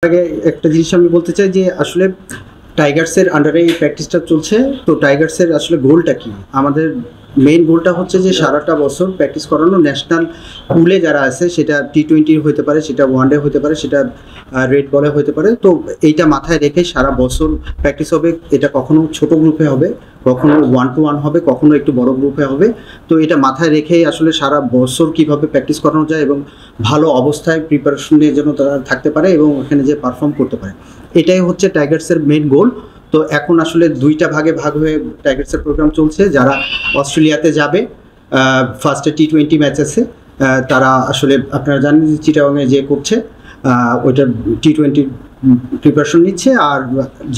আগে একটা জিনিস আমি বলতে চাই যে আসলে টাইগার্সের আন্ডারে এই প্র্যাকটিসটা চলছে। তো টাইগার্সের আসলে গোলটা কি? আমাদের মেইন গোলটা হচ্ছে যে সারাটা বছর প্র্যাকটিস করানো, ন্যাশনাল পুলে যারা আছে, সেটা টি-20 হতে পারে, সেটা ওয়ানডে হতে পারে, সেটা রেড বলে হতে পারে। তো এইটা মাথায় রেখে সারা বছর প্র্যাকটিস হবে। এটা কখনো ছোট গ্রুপে হবে, কখনো 1-to-1 হবে, কখনো একটু বড় গ্রুপে হবে। তো এটা মাথায় রেখেই আসলে সারা বছর কীভাবে প্র্যাকটিস করানো যায় এবং ভালো অবস্থায় প্রিপারেশন নিয়ে যেন তারা থাকতে পারে এবং ওখানে যে পারফর্ম করতে পারে, এটাই হচ্ছে টাইগার্সের মেইন গোল। তো এখন আসলে দুইটা ভাগে ভাগ হয়ে টাইগার্সের প্রোগ্রাম চলছে। যারা অস্ট্রেলিয়াতে যাবে, ফার্স্টে টি-20 ম্যাচ আছে, তারা আসলে আপনারা জানেন যে চিটাগংয়ে যে করছে, ওইটা টি-20 প্রিপারেশন নিচ্ছে। আর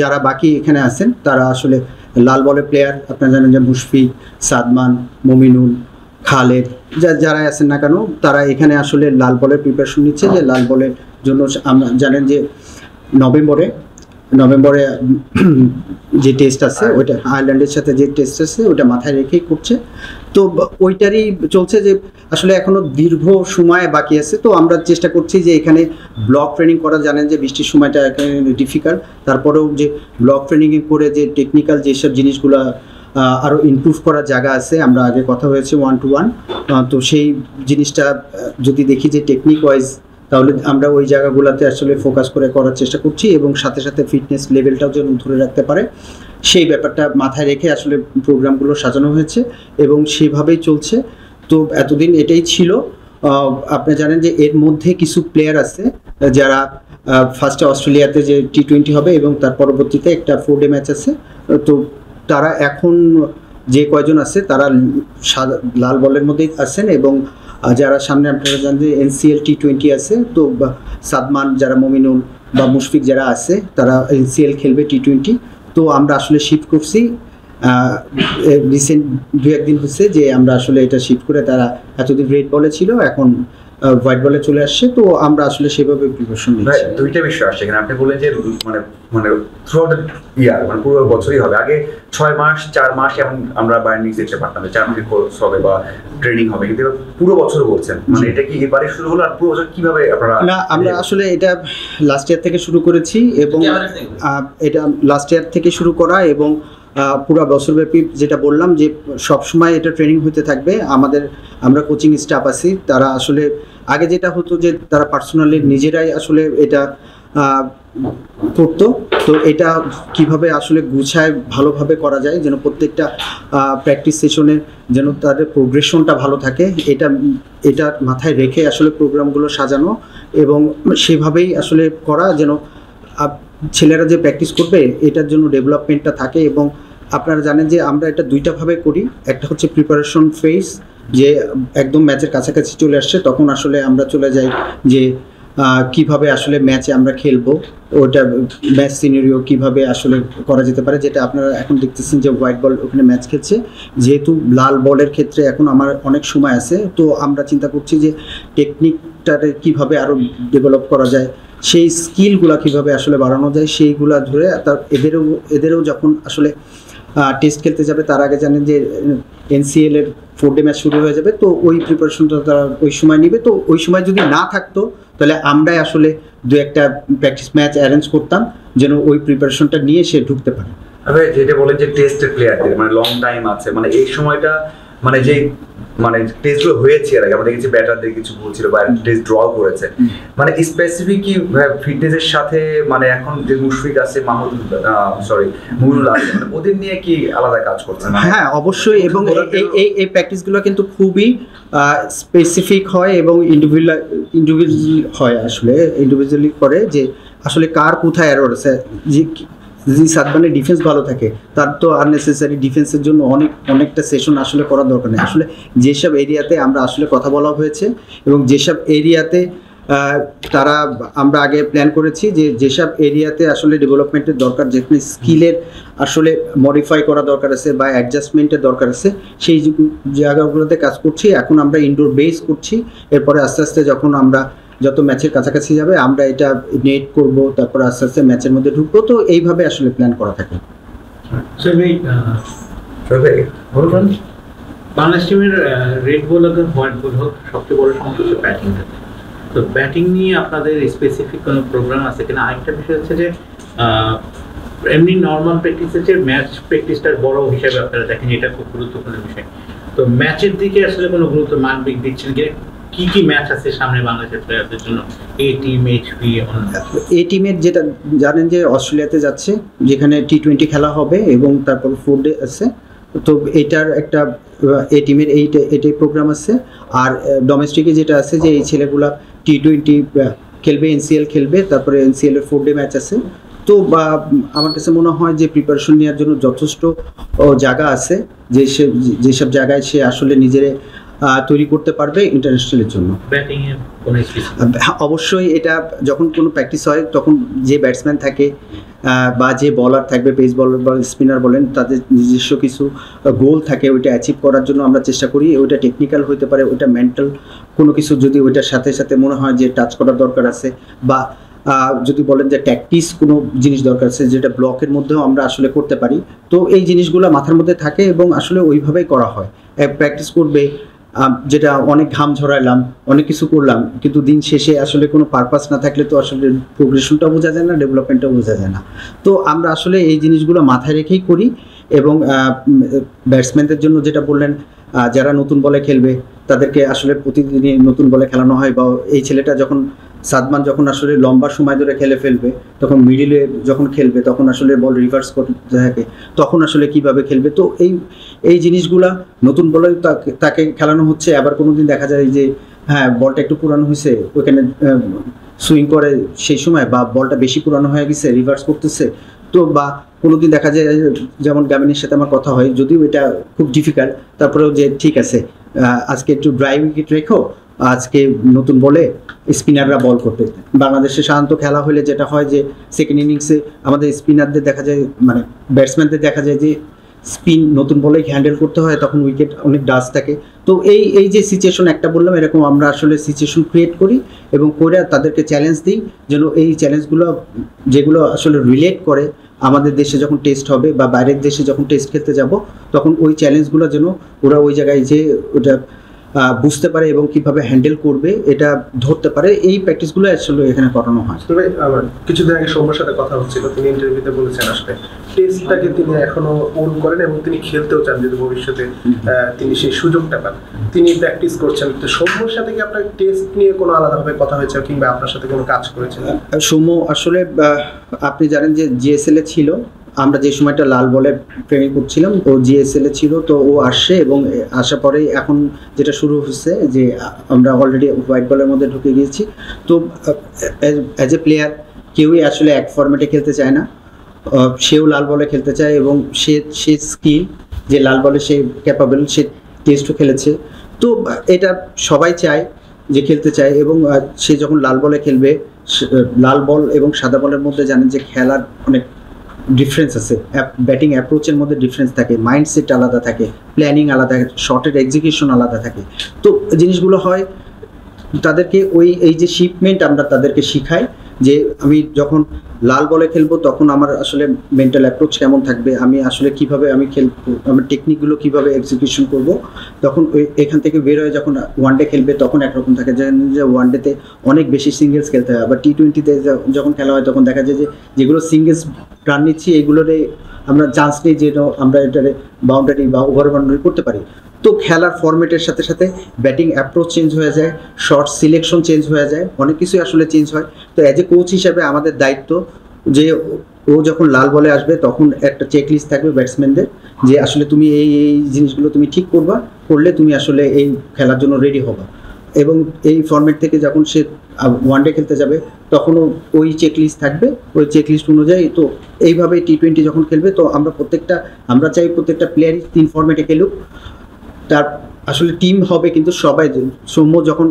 যারা বাকি এখানে আছেন তারা আসলে লাল বলের প্লেয়ার, আপনারা জানেন যে মুশফিক, সাদমান, মমিনুল, খালেদ, যারা আছেন না কেন, তারা এখানে আসলে লাল বলের প্রিপারেশন নিচ্ছে। যে লাল বলের জন্য আমরা জানেন যে নভেম্বরে যে টেস্ট আছে, ওইটা আয়ারল্যান্ডের সাথে যে টেস্ট আছে, ওটা মাথায় রেখেই করছে। তো ওইটারই চলছে যে আসলে এখনও দীর্ঘ সময় বাকি আছে। তো আমরা চেষ্টা করছি যে এখানে ব্লক ট্রেনিং করা, জানেন যে বৃষ্টির সময়টা এখানে ডিফিকাল্ট, তারপরেও যে ব্লক ট্রেনিং করে যে টেকনিক্যাল যেসব জিনিসগুলো আরও ইমপ্রুভ করার জায়গা আছে। আমরা আগে কথা হয়েছে 1-to-1, তো সেই জিনিসটা যদি দেখি যে টেকনিক ওয়াইজ, তাহলে আমরা ওই জায়গাগুলোতে আসলে ফোকাস করে করার চেষ্টা করছি এবং সাথে সাথে ফিটনেস লেভেলটাও যেন ধরে রাখতে পারে, সেই ব্যাপারটা মাথায় রেখে আসলে প্রোগ্রামগুলো সাজানো হয়েছে এবং সেভাবেই চলছে। তো এতদিন এটাই ছিল। আপনি জানেন যে এর মধ্যে কিছু প্লেয়ার আছে যারা ফার্স্টে অস্ট্রেলিয়াতে যে টি-20 হবে এবং তার পরবর্তীতে একটা 4-ডে ম্যাচ আছে। তো তারা এখন যে কয়জন আছে তারা লাল বলের মধ্যেই আছেন এবং যারা সামনে আপনারা জানেন যে এনসিএল টি-20 আছে। তো সাদমান, যারা মমিনুল বা মুশফিক যারা আছে, তারা এনসিএল খেলবে টি-20। তো আমরা আসলে শিফট করছি, রিসেন্ট 2-1 দিন হচ্ছে যে আমরা আসলে এটা শিফট করে, তারা এতদিন রেড বলে ছিল, এখন হোয়াইট বলে চলে আসছে। তো আমরা আসলে সেভাবে প্রিপারেশন নিচ্ছি। দুইটা বিষয় আসছে এখানে। আপনি বললেন যে মানে মানে থ্রু আউট ইয়ার, মানে পুরো বছরই হবে। আগে 6 মাস 4 মাস এমন আমরা বাইরে নিয়ে যেতে পারতাম, 4 মাসের কোর্স হবে বা ট্রেনিং হবে, কিন্তু পুরো বছর বলছেন, মানে এটা কি এবারে শুরু হলো? আর পুরো বছর কিভাবে আপনারা? না, আমরা আসলে এটা লাস্ট ইয়ার থেকে শুরু করেছি এবং এটা লাস্ট ইয়ার থেকে শুরু করা এবং পুরো বছরব্যাপী, যেটা বললাম যে সবসময় এটা ট্রেনিং হতে থাকবে। আমরা কোচিং স্টাফ আছি, তারা আসলে আগে যেটা হতো যে তারা পার্সোনালি নিজেরাই আসলে এটা করতো। তো এটা কিভাবে আসলে গুছায় ভালোভাবে করা যায়, যেন প্রত্যেকটা প্র্যাকটিস সেশনে যেন তাদের প্রোগ্রেশনটা ভালো থাকে, এটা মাথায় রেখে আসলে প্রোগ্রামগুলো সাজানো এবং সেভাবেই আসলে করা, যেন ছেলেরা যে প্র্যাকটিস করবে এটার জন্য ডেভেলপমেন্টটা থাকে। এবং আপনারা জানেন যে আমরা এটা দুইটাভাবে করি। একটা হচ্ছে প্রিপারেশন ফেজ, যে একদম ম্যাচের কাছাকাছি চলে আসছে, তখন আসলে আমরা চলে যাই যে কিভাবে আসলে ম্যাচে আমরা খেলবো, ওটা ম্যাচ সিনারিও কিভাবে আসলে করা যেতে পারে, যেটা আপনারা এখন দেখতেছেন যে হোয়াইট বল ওখানে ম্যাচ খেলছে। যেহেতু লাল বলের ক্ষেত্রে এখন আমার অনেক সময় আছে, তো আমরা চিন্তা করছি যে টেকনিকটারে কিভাবে আরও ডেভেলপ করা যায়, সেই স্কিলগুলো কীভাবে আসলে বাড়ানো যায়, সেইগুলো ধরে এদেরও যখন আসলে টেস্ট খেলতে যাবে তার আগে জানেন যে এনসিএলের 4-ডে ম্যাচ শুরু হয়ে যাবে। তো ওই প্রিপারেশনটা তারা ওই সময় নেবে। তো ওই সময় যদি না থাকতো তাহলে আমরাই আসলে 2-1টা প্র্যাকটিস ম্যাচ অ্যারেঞ্জ করতাম, যেন ওই প্রিপারেশনটা নিয়ে সে ঢুকতে পারে। যেটা বলেন যে টেস্টের প্লেয়ারদের মানে লং টাইম আছে, মানে এই সময়টা মানে যেই মানে টেস্টগুলো হয়েছে এর আগে আমরা দেখেছি ব্যাটারদের কিছু বলছিল বা টেস্ট ড্র করেছে, মানে স্পেসিফিক কি ফিটনেসের সাথে, মানে এখন যে মুশফিক আছে, মুমিনুল আছে, মানে ওদের নিয়ে কি আলাদা কাজ করছে? হ্যাঁ, অবশ্যই। এবং এই প্র্যাকটিসগুলো কিন্তু খুবই স্পেসিফিক হয় এবং ইন্ডিভিজুয়ালি হয়, আসলে ইন্ডিভিজুয়ালি করে যে আসলে কার কোথায় এরর আছে। যদি সাদমানের ডিফেন্স ভালো থাকে, তার তো আননেসেসারি ডিফেন্সের জন্য অনেকটা সেশন আসলে করার দরকার নেই। আসলে যেসব এরিয়াতে আমরা আসলে কথা বলা হয়েছে এবং যেসব এরিয়াতে আমরা আগে প্ল্যান করেছি যে যেসব এরিয়াতে আসলে ডেভেলপমেন্টের দরকার, যেখানে স্কিলের আসলে মডিফাই করা দরকার আছে বা অ্যাডজাস্টমেন্টের দরকার আছে, সেই জায়গাগুলোতে কাজ করছি। এখন আমরা ইনডোর বেস করছি, এরপরে আস্তে আস্তে যখন আমরা যত ম্যাচের কাছাকাছি যাবে আমরা এটা নেট করব, তারপর আস্তে আস্তে ম্যাচের মধ্যে ঢুকবো। তো এইভাবে আসলে প্ল্যান করা থাকে। বাংলাদেশ টিমের রেড বল হোক হোয়াইট বল হোক, সবচেয়ে বড় সমস্যা হচ্ছে ব্যাটিং থাকে। তো ব্যাটিং নিয়ে আপনাদের স্পেসিফিক কোনো প্রোগ্রাম আছে কিনা? আরেকটা বিষয় হচ্ছে যে এমনি নর্মাল প্র্যাকটিসের চেয়ে ম্যাচ প্র্যাকটিসটার বড় হিসাবে আপনারা দেখেন, এটা খুব গুরুত্বপূর্ণ বিষয়। তো ম্যাচের দিকে আসলে কোনো গুরুত্ব মানবিক দিচ্ছেন কি কি ম্যাচ আছে সামনে বাংলাদেশের প্লেয়ারদের জন্য? এ টিম, এইচপি, এই টিমের যেটা জানেন যে অস্ট্রেলিয়াতে যাচ্ছে, যেখানে T20 খেলা হবে এবং তারপর 4 ডে আছে। তো এটার একটা এই টিমের এটাই প্রোগ্রাম আছে। আর ডোমেস্টিকে যেটা আছে যে এই ছেলেগুলা T20 খেলবে, NCL খেলবে, তারপরে NCL এর 4 ডে ম্যাচ আছে। তো আমার কাছে মনে হয় যে প্রিপারেশন নেওয়ার জন্য যথেষ্ট জায়গা আছে, যেসব জায়গায় সে আসলে নিজের তৈরি করতে পারবে ইন্টারন্যাশনালের জন্য। অবশ্যই এটা যখন কোনো প্র্যাকটিস হয় তখন যে ব্যাটসম্যান থাকে বা যে বলার থাকবে, পেস বলার বা স্পিনার বলেন, তাদের নিজস্ব কিছু গোল থাকে, ওইটা অ্যাচিভ করার জন্য আমরা চেষ্টা করি। ওইটা টেকনিক্যাল হতে পারে, ওইটা মেন্টাল কোনো কিছু যদি ওইটার সাথে সাথে মনে হয় যে টাচ করার দরকার আছে, বা যদি বলেন যে ট্যাকটিস কোনো জিনিস দরকার আছে যেটা ব্লকের মধ্যেও আমরা আসলে করতে পারি। তো এই জিনিসগুলো মাথার মধ্যে থাকে এবং আসলে ওইভাবেই করা হয়। প্র্যাকটিস করবে, যেটা অনেক ঘাম ঝরাইলাম, অনেক কিছু করলাম, কিন্তু দিন শেষে আসলে কোনো পারপাস না থাকলে তো আসলে প্রোগ্রেশনটাও বোঝা যায় না, ডেভেলপমেন্টটাও বোঝা যায় না। তো আমরা আসলে এই জিনিসগুলো মাথায় রেখেই করি। এবং ব্যাটসম্যানদের জন্য যেটা বললেন, যারা নতুন বলে খেলবে তাদেরকে আসলে প্রতিদিনই নতুন বলে খেলানো হয়। বা এই ছেলেটা যখন সাদমান যখন আসলে লম্বা সময় ধরে খেলে ফেলবে, তখন মিডিলে যখন খেলবে তখন আসলে বল রিভার্স করতে থাকে, তখন আসলে কিভাবে খেলবে। তো এই জিনিসগুলা নতুন বলে তাকে খেলানো হচ্ছে। আবার কোনো দিন দেখা যায় যে হ্যাঁ বলটা একটু পুরানো হয়েছে, ওইখানে সুইং করে সেই সময়, বা বলটা বেশি পুরানো হয়ে গেছে, রিভার্স করতেছে। তো বা কোনো দিন দেখা যায় যেমন গামিনীর সাথে আমার কথা হয়, যদিও এটা খুব ডিফিকাল্ট, তারপরেও যে ঠিক আছে আজকে একটু ড্রাই উইকেট রেখো, আজকে নতুন বলে স্পিনাররা বল করতে। বাংলাদেশে সাধারণত খেলা হলে যেটা হয় যে সেকেন্ড ইনিংসে আমাদের স্পিনারদের দেখা যায়, মানে ব্যাটসম্যানদের দেখা যায় যে স্পিন নতুন বলেই হ্যান্ডেল করতে হয়, তখন উইকেট অনেক ডাস থাকে। তো এই যে সিচুয়েশন একটা বললাম, এরকম আমরা আসলে সিচুয়েশন ক্রিয়েট করি এবং করে তাদেরকে চ্যালেঞ্জ দিই, যেন এই চ্যালেঞ্জগুলো যেগুলো আসলে রিলেট করে আমাদের দেশে যখন টেস্ট হবে বা বাইরের দেশে যখন টেস্ট খেলতে যাব, তখন ওই চ্যালেঞ্জগুলো যেন ওরা ওই জায়গায় যে ওটা বুঝতে পারে এবং কিভাবে হ্যান্ডেল করবে এটা ধরতে পারে। এই প্র্যাকটিসগুলো আসলে এখানে করানো হয়। আবার কিছুদিন আগে সৌম্যর সাথে কথা হচ্ছিল, তিনি ইন্টারভিউতে বলেছেন আসলে টেস্টটাকে তিনি এখনো ওন করেন এবং তিনি খেলতেও চান, যদি ভবিষ্যতে তিনি সেই সুযোগটা পান। তিনি প্র্যাকটিস করছেন। তো সৌম্যর সাথে কি আপনার টেস্ট নিয়ে কোনো আলাদাভাবে কথা হয়েছে কিংবা আপনার সাথে কোনো কাজ করেছেন? সৌম্য আসলে আপনি জানেন যে GSL এ ছিল, আমরা যে সময়টা লাল বলে ট্রেনিং করছিলাম ও GSL এ ছিল। তো ও আসছে এবং আসার পরেই এখন যেটা শুরু হচ্ছে যে আমরা অলরেডি হোয়াইট বলের মধ্যে ঢুকে গিয়েছি। তো অ্যাজ এ প্লেয়ার কেউই আসলে এক ফরম্যাটে খেলতে চায় না, সেও লাল বলে খেলতে চায় এবং সে স্কিল যে লাল বলে সে ক্যাপাবল, সে টেস্টও খেলেছে। তো এটা সবাই চায় যে খেলতে চায়। এবং সে যখন লাল বলে খেলবে, লাল বল এবং সাদা বলের মধ্যে জানেন যে খেলার অনেক ডিফারেন্স আছে, ব্যাটিং অ্যাপ্রোচের মধ্যে ডিফারেন্স থাকে, মাইন্ডসেট আলাদা থাকে, প্ল্যানিং আলাদা থাকে, শটের এক্সিকিউশন আলাদা থাকে। তো জিনিসগুলো হয় তাদেরকে এই যে শিপমেন্ট আমরা তাদেরকে শিখাই যে আমি যখন লাল বলে খেলবো তখন আমার আসলে মেন্টাল অ্যাপ্রোচ কেমন থাকবে, আমি আসলে কিভাবে আমি খেলবো, আমার টেকনিকগুলো কিভাবে এক্সিকিউশন করব। তখন এখান থেকে বের হয়ে যখন ওয়ানডে খেলবে তখন একরকম থাকে, যে ওয়ানডেতে অনেক বেশি সিঙ্গেলস খেলতে হয়। আবার T20-তে যখন খেলা হয় তখন দেখা যায় যে যেগুলো সিঙ্গেলস রান নিচ্ছি এগুলোরে আমরা চান্স নিই যে আমরা এটারে বাউন্ডারি বা ওভার বাউন্ডারি করতে পারি। তো খেলার ফরম্যাটের সাথে সাথে ব্যাটিং অ্যাপ্রোচ চেঞ্জ হয়ে যায়, শর্ট সিলেকশন চেঞ্জ হয়ে যায়, অনেক কিছুই আসলে চেঞ্জ হয়। তো অ্যাজ এ কোচ হিসাবে আমাদের দায়িত্ব যে ও যখন লাল বলে আসবে তখন একটা চেকলিস্ট থাকবে ব্যাটসম্যানদের, যে আসলে তুমি এই জিনিসগুলো তুমি ঠিক করলে তুমি আসলে এই খেলার জন্য রেডি হবা। এবং এই ফরম্যাট থেকে যখন সে ওয়ানডে খেলতে যাবে তখনও ওই চেকলিস্ট থাকবে, ওই চেকলিস্ট অনুযায়ী। তো এইভাবে T20 যখন খেলবে তো আমরা চাই প্রত্যেকটা প্লেয়ারই 3 ফরম্যাটে খেলুক। তার আসলে টিম হবে কিন্তু সবাই। সৌম্য যখন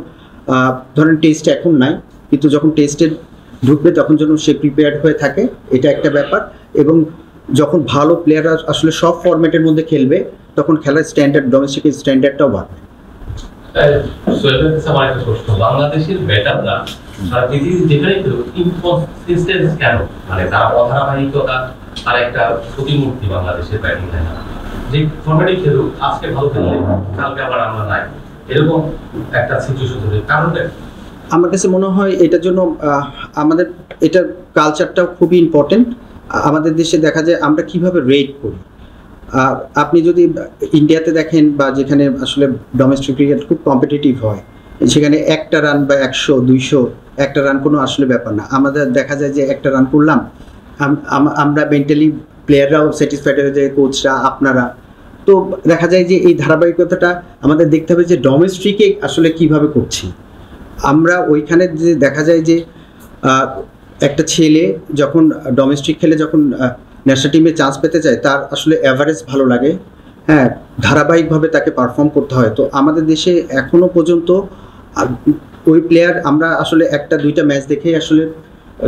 ধরেন টেস্টে এখন নাই, কিন্তু যখন টেস্টে ঢুকবে তখন যেন সে প্রিপেয়ার্ড হয়ে থাকে, এটা একটা ব্যাপার। এবং যখন ভালো প্লেয়াররা আসলে সব ফরম্যাটের মধ্যে খেলবে তখন খেলার স্ট্যান্ডার্ড, ডোমেস্টিক স্ট্যান্ডার্ডটাও বাড়বে। বাংলাদেশের ব্যাটাররা সারা পৃথিবীর যেখানে ইনকনসিস্টেন্স কেন, মানে তারা অধারাবাহিকতা আর একটা প্রতিমূর্তি বাংলাদেশের ব্যাটিং লাইন, যে ফরম্যাটে খেলুক আজকে ভালো খেললে কালকে আবার আমরা নাই, এরকম একটা সিচুয়েশন তৈরি। কারণটা আমার কাছে মনে হয় এটার জন্য আমাদের এটার কালচারটাও খুবই ইম্পর্টেন্ট। আমাদের দেশে দেখা যায় আমরা কিভাবে রেট করি। আপনি যদি ইন্ডিয়াতে দেখেন বা যেখানে আসলে ডোমেস্টিক ক্রিকেট খুব কম্পিটিটিভ হয়, সেখানে একটা রান বা 100 200 একটা রান কোনো আসলে ব্যাপার না। আমাদের দেখা যায় যে একটা রান করলাম, আমরা মেন্টালি প্লেয়াররাও স্যাটিসফাইড হয়ে যায়, কোচরা, আপনারা। তো দেখা যায় যে এই ধারাবাহিকতাটা আমাদের দেখতে হবে যে ডোমেস্টিকে আসলে কিভাবে করছি আমরা। ওইখানে যে দেখা যায় যে একটা ছেলে যখন ডোমেস্টিক খেলে যখন ন্যাশনাল টিমে চান্স পেতে চায়, তার আসলে অ্যাভারেজ ভালো লাগে, হ্যাঁ, ধারাবাহিকভাবে তাকে পারফর্ম করতে হয়। তো আমাদের দেশে এখনও পর্যন্ত ওই প্লেয়ার আমরা আসলে একটা দুইটা ম্যাচ দেখেই আসলে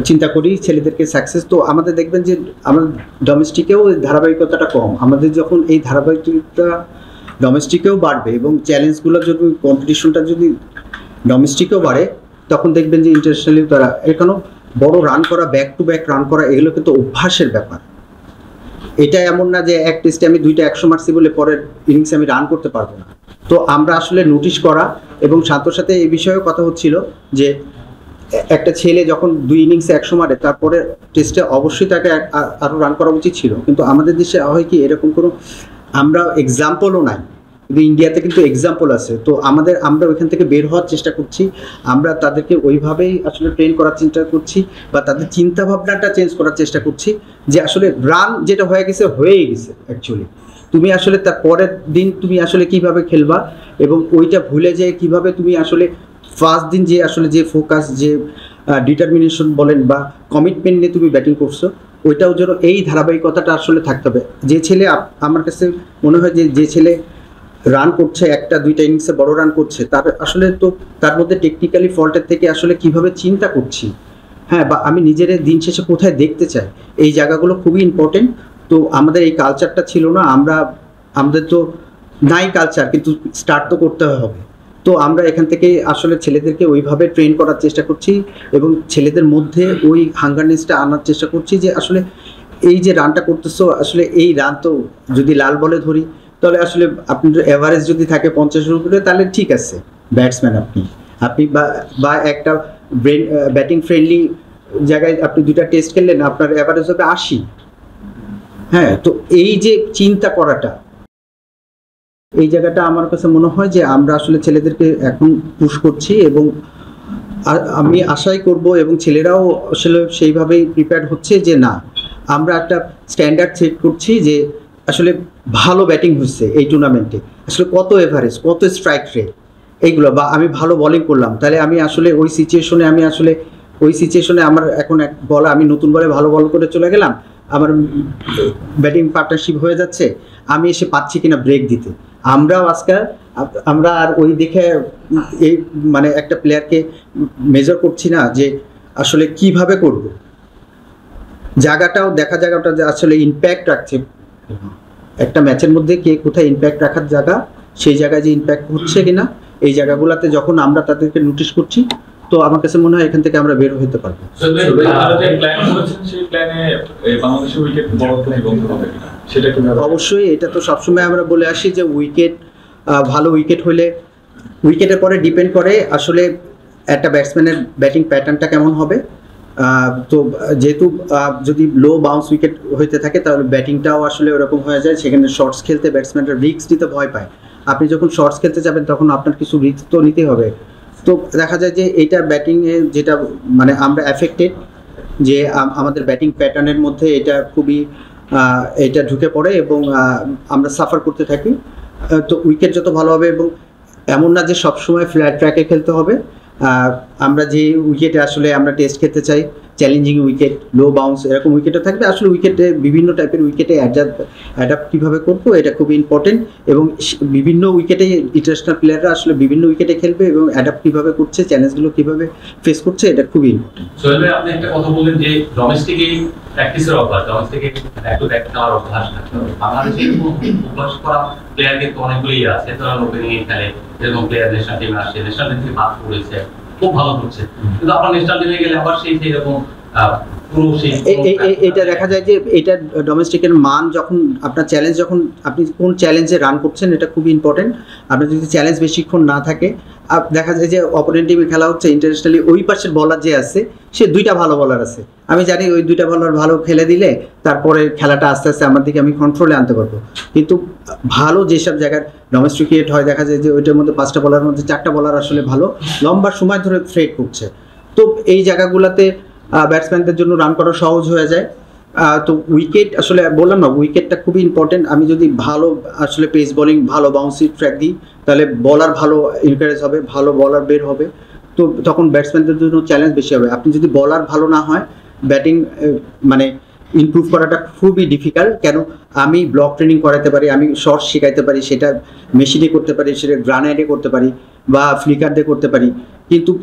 চিন্তা করি ছেলেদেরকে সাকসেস। তো আমাদের দেখবেন যে আমাদের ডোমেস্টিকেও ধারাবাহিকতাটা কম। আমাদের যখন এই ধারাবাহিকতা ডোমেস্টিকেও বাড়বে এবং চ্যালেঞ্জগুলো যদি কম্পিটিশনটা যদি ডোমেস্টিকেও বাড়ে, তখন দেখবেন যে ইন্টারন্যাশনালি তারা এখানেও বড় রান করা, ব্যাক টু ব্যাক রান করা, এগুলো কিন্তু অভ্যাসের ব্যাপার। এটা এমন না যে এক টেস্টে আমি 2টা 100 মারছি বলে পরের ইনিংসে আমি রান করতে পারবো না। তো আমরা আসলে নোটিশ করা এবং শান্তর সাথে এই বিষয়েও কথা হচ্ছিল যে একটা ছেলে যখন 2 ইনিংসে 100 মারে, তারপরে টেস্টে অবশ্যই তাকে আরও রান করা উচিত ছিল। কিন্তু আমাদের দেশে হয় কি, এরকম কোনো আমরা এক্সাম্পলও নাই, কিন্তু ইন্ডিয়াতে কিন্তু এক্সাম্পল আছে। তো আমরা ওইখান থেকে বের হওয়ার চেষ্টা করছি। আমরা তাদেরকে ওইভাবেই আসলে ট্রেন করার চেষ্টা করছি বা তাদের চিন্তাভাবনাটা চেঞ্জ করার চেষ্টা করছি যে আসলে রান যেটা হয়ে গেছে হয়েই গেছে। অ্যাকচুয়ালি তুমি আসলে তার পরের দিন তুমি আসলে কিভাবে খেলবা এবং ওইটা ভুলে যেয়ে কিভাবে তুমি আসলে ফার্স্ট দিন যে আসলে যে ফোকাস, যে ডিটারমিনেশন বলেন বা কমিটমেন্ট নিয়ে তুমি ব্যাটিং করছো, ওইটাও যেন এই ধারাবাহিকতাটা আসলে থাকতে হবে। যে ছেলে আমার কাছে মনে হয় যে ছেলে রান করছে, একটা দুইটা ইনিংসে বড় রান করছে, তার আসলে তো তার মধ্যে টেকনিক্যালি ফল্টের থেকে আসলে কিভাবে চিন্তা করছি, হ্যাঁ, বা আমি নিজের দিন শেষে কোথায় দেখতে চাই, এই জায়গাগুলো খুবই ইম্পর্টেন্ট। তো আমাদের এই কালচারটা ছিল না, আমাদের তো নাই কালচার, কিন্তু স্টার্ট তো করতে হবে। তো আমরা এখান থেকে আসলে ছেলেদেরকে ওইভাবে ট্রেন করার চেষ্টা করছি এবং ছেলেদের মধ্যে ওই হাঙ্গারনেসটা আনার চেষ্টা করছি যে আসলে এই যে রানটা করতেছো, আসলে এই রান তো যদি লাল বলে ধরি, তাহলে আসলে আপনার এভারেজ যদি থাকে 50-এর উপরে, তাহলে ঠিক আছে, ব্যাটসম্যান আপনি বা একটা ব্যাটিং ফ্রেন্ডলি জায়গায় আপনি 2টা টেস্ট খেললেন, আপনার এভারেজ হবে 80। হ্যাঁ, তো এই যে চিন্তা করাটা, এই জায়গাটা আমার কাছে মনে হয় যে আমরা আসলে ছেলেদেরকে এখন পুশ করছি এবং আমি আশাই করব এবং ছেলেরাও আসলে সেইভাবেই প্রিপেয়ার হচ্ছে যে না, আমরা একটা স্ট্যান্ডার্ড সেট করছি যে আসলে ভালো ব্যাটিং হচ্ছে এই টুর্নামেন্টে, আসলে কত এভারেজ, কত স্ট্রাইক রেট, এইগুলো, বা আমি ভালো বোলিং করলাম, তাহলে আমি আসলে ওই সিচুয়েশনে আমার এখন এক বল আমি নতুন বলে ভালো বল করে চলে গেলাম, আমার ব্যাটিং পার্টনারশিপ হয়ে যাচ্ছে, আমি এসে পাচ্ছি কিনা ব্রেক দিতে। আমরা আর ওই দেখে এই মানে একটা প্লেয়ারকে মেজার করছি না যে আসলে কিভাবে করব, জায়গাটাও যে আসলে ইম্প্যাক্ট রাখছে একটা ম্যাচের মধ্যে, কে কোথায় ইম্প্যাক্ট রাখার জায়গা, সেই জায়গায় যে ইম্প্যাক্ট হচ্ছে কিনা, এই জায়গাগুলোতে যখন আমরা তাদেরকে নোটিশ করছি, তো আমার কাছে মনে হয় এখান থেকে আমরা বের হতে পারবো। অবশ্যই এটা তো সবসময় আমরা বলে আসি যে ভালো উইকেট হলে উইকেটের পরে ডিপেন্ড করে আসলে একটা ব্যাটসম্যানের ব্যাটিং প্যাটার্নটা কেমন হবে। তো যেহেতু যদি লো বাউন্স উইকেট হইতে থাকে, তাহলে ব্যাটিংটাও আসলে ওরকম হয়ে যায়, সেখানে শর্টস খেলতে ব্যাটসম্যানরা রিস্ক নিতে ভয় পায়। আপনি যখন শর্টস খেলতে যাবেন তখন আপনার কিছু রিস্ক তো নিতে হবে। তো দেখা যায় যে এইটা ব্যাটিংয়ে যেটা মানে আমরা অ্যাফেক্টেড, যে আমাদের ব্যাটিং প্যাটার্নের মধ্যে এটা খুবই এটা ঢুকে পড়ে এবং আমরা সাফার করতে থাকি। তো উইকেট যত ভালো হবে, এবং এমন না যে সবসময় ফ্ল্যাট ট্র্যাকে খেলতে হবে, আমরা যে উইকেটে আসলে আমরা টেস্ট খেলতে চাই, চ্যালেঞ্জিং উইকেট, লো বাউন্স, এরকম উইকেটও থাকবে। আসলে উইকেটে বিভিন্ন টাইপের উইকেটে অ্যাডাপ্ট কীভাবে করবো, এটা খুবই ইম্পর্টেন্ট। এবং বিভিন্ন উইকেটে ইন্টারন্যাশনাল প্লেয়াররা আসলে বিভিন্ন উইকেটে খেলবে এবং অ্যাডাপ্ট কীভাবে করছে, চ্যালেঞ্জগুলো কীভাবে ফেস করছে, এটা খুবই ইম্পর্টেন্ট। সোহেল ভাই, আপনি একটা কথা বললেন যে ডোমেস্টিকে প্র্যাকটিসের অভ্যাস, ডোমেস্টিকে একটু ব্যাক করার অভ্যাস থাকতে হবে। বাংলাদেশে অভ্যাস করা প্লেয়ার কিন্তু অনেকগুলোই আছে, তারা ওপেনিং এ খেলে, এরকম প্লেয়ার ন্যাশনাল টিমে আসে, ন্যাশনাল টিম থেকে বাদ পড়েছে, খুব ভালো করছে, কিন্তু আবার ন্যাশনাল টিমে গেলে আবার সেই রকম পুরো সেই এটা দেখা যায় যে এটা ডোমেস্টিকের মান যখন আপনার চ্যালেঞ্জ, যখন আপনি কোন চ্যালেঞ্জে রান করছেন এটা খুবই ইম্পর্টেন্ট। আপনার যদি চ্যালেঞ্জ বেশিক্ষণ না থাকে, দেখা যায় যে অপোনেন্ট টিমে খেলা হচ্ছে ইন্টারন্যাশনালি, ওই পাশের বলার যে আছে সে 2টা ভালো বলার আছে, আমি জানি ওই 2টা বলার ভালো খেলে দিলে তারপরে খেলাটা আস্তে আস্তে আমার দিকে আমি কন্ট্রোলে আনতে পারবো। কিন্তু ভালো যেসব জায়গায় ডোমেস্টিক ক্রিকেট হয় দেখা যায় যে ওইটার মধ্যে 5টা বলার মধ্যে 4টা বলার আসলে ভালো, লম্বা সময় ধরে থ্রেট করছে। তো এই জায়গাগুলোতে ব্যাটসম্যানদের জন্য রান করা সহজ হয়ে যায়। তো উইকেট আসলে বললাম না, উইকেটটা খুবই ইম্পর্টেন্ট। আমি যদি ভালো আসলে পেস বোলিং, ভালো বাউন্সি ট্র্যাক দিই, তাহলে বলার ভালো এনকারেজ হবে, ভালো বলার বের হবে, তো তখন ব্যাটসম্যানদের জন্য চ্যালেঞ্জ বেশি হবে। আপনি যদি বলার ভালো না হয়, ব্যাটিং মানে ইমপ্রুভ করাটা খুবই ডিফিকাল্ট। কেন, আমি ব্লক ট্রেনিং করাতে পারি, আমি শর্টস শেখাইতে পারি, সেটা মেশিনে করতে পারি, সেটা গ্রানাইটে করতে পারি বা ফ্লিকার দিয়ে করতে পারি, কিন্তু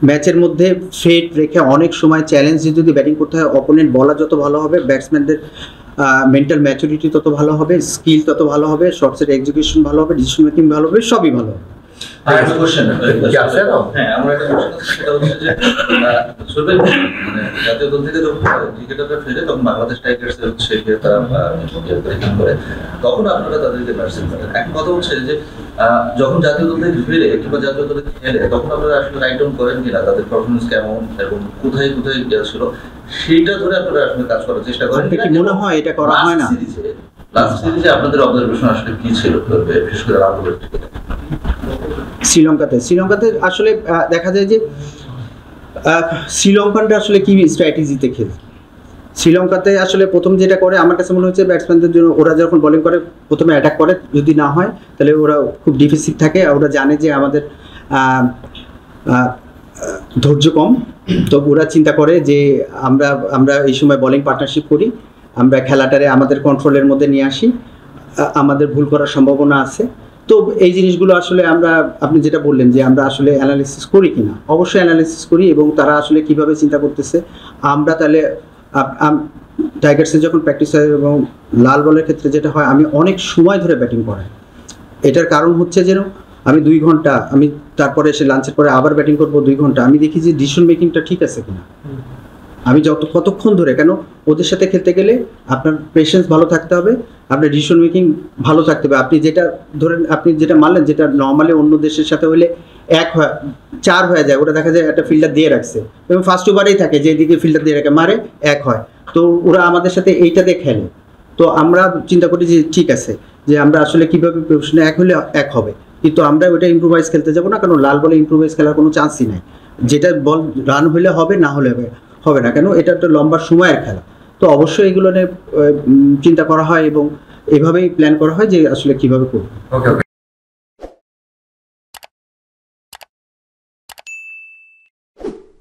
ম্যাচের মধ্যে ফ্রেট রেখে অনেক সময় চ্যালেঞ্জে যদি ব্যাটিং করতে হয়, অপোনেন্ট বলার যত ভালো হবে, ব্যাটসম্যানদের মেন্টাল ম্যাচুরিটি তত ভালো হবে, স্কিল তত ভালো হবে, শর্টসের এক্সিকিউশন ভালো হবে, ডিসিশন মেকিং ভালো হবে, সবই ভালো হবে। একটা কোশ্চেন হ্যাঁ আমার একটা কোশ্চেন আছে, সেটা হচ্ছে যে সুরবেল মানে জাতীয় দল থেকে যখন ক্রিকেটাররা ফেরে তখন বাংলাদেশ টাইগার্স হচ্ছে গিয়ে তারা রেকর্ড করে, তখন আপনারা তাদেরকে ব্যাটসম্যান করেন। এক কথা হচ্ছে যে যখন জাতীয় দল থেকে ফিরে কিংবা জাতীয় দলে খেলে তখন আপনারা আসলে রাইট ডাউন করেন কিনা তাদের পারফরমেন্স কেমন এবং কোথায় কোথায় ছিল সেইটা ধরে আপনারা আসলে কাজ করার চেষ্টা করেন। কি মনে হয় এটা করা হয় না? লাস্ট সিরিজে আপনাদের অবজারভেশন আসলে কি ছিল, বিশেষ করে রাহুলের থেকে? শ্রীলঙ্কাতে আসলে দেখা যায় যে শ্রীলঙ্কানরা আসলে কি স্ট্র্যাটেজিতে খেলে। শ্রীলঙ্কাতে আসলে প্রথম যেটা করে আমার কাছে মনে হচ্ছে ব্যাটসম্যানদের জন্য, ওরা যখন বোলিং করে প্রথমে অ্যাটাক করে, যদি না হয় তাহলে ওরা খুব ডিফেন্সিভ থাকে। ওরা জানে যে আমাদের ধৈর্য কম, তো ওরা চিন্তা করে যে আমরা এই সময় বোলিং পার্টনারশিপ করি, আমরা খেলাটারে আমাদের কন্ট্রোলের মধ্যে নিয়ে আসি, আমাদের ভুল করার সম্ভাবনা আছে। তো এই জিনিসগুলো আসলে আপনি যেটা বললেন যে আমরা আসলে অ্যানালিসিস করি কিনা, অবশ্যই অ্যানালিসিস করি, এবং তারা আসলে কিভাবে চিন্তা করতেছে। আমরা তাহলে টাইগার্সে যখন প্র্যাকটিস হয় এবং লাল বলের ক্ষেত্রে যেটা হয়, আমি অনেক সময় ধরে ব্যাটিং করাই। এটার কারণ হচ্ছে যেন আমি 2 ঘন্টা, আমি তারপরে এসে লাঞ্চের পরে আবার ব্যাটিং করবো 2 ঘন্টা, আমি দেখি যে ডিসিশন মেকিংটা ঠিক আছে কিনা। আমি কতক্ষণ ধরে, কেন ওদের সাথে খেলতে গেলে আপনার পেশেন্স ভালো থাকতে হবে, আপনার ডিসিশন মেকিং ভালো থাকতে হবে। আপনি যেটা ধরেন, আপনি যেটা মানলেন, যেটা নর্মালি অন্য দেশের সাথে হলে 4 হয়ে যায়, ওটা দেখা যায় একটা ফিল্ডার দিয়ে রাখছে এবং ফার্স্ট ওভারেই থাকে যে এদিকে ফিল্ডার দিয়ে রাখে, মারে 1 হয়, তো ওরা আমাদের সাথে এইটাতে খেলে। তো আমরা চিন্তা করি যে ঠিক আছে, যে আমরা আসলে কীভাবে প্রফেশনে 1 হলে 1 হবে, কিন্তু আমরা ওইটা ইম্প্রোভাইজ খেলতে যাবো না, কারণ লাল বলে ইম্প্রোভাইজ খেলার কোনো চান্সই নাই। যেটা বল রান হলে হবে, না হলে হবে না, কেন এটা একটা লম্বা সময়ের খেলা। তো অবশ্যই এগুলো নিয়ে চিন্তা করা হয় এবং এভাবেই প্ল্যান করা হয় যে আসলে কিভাবে করবো। ওকে।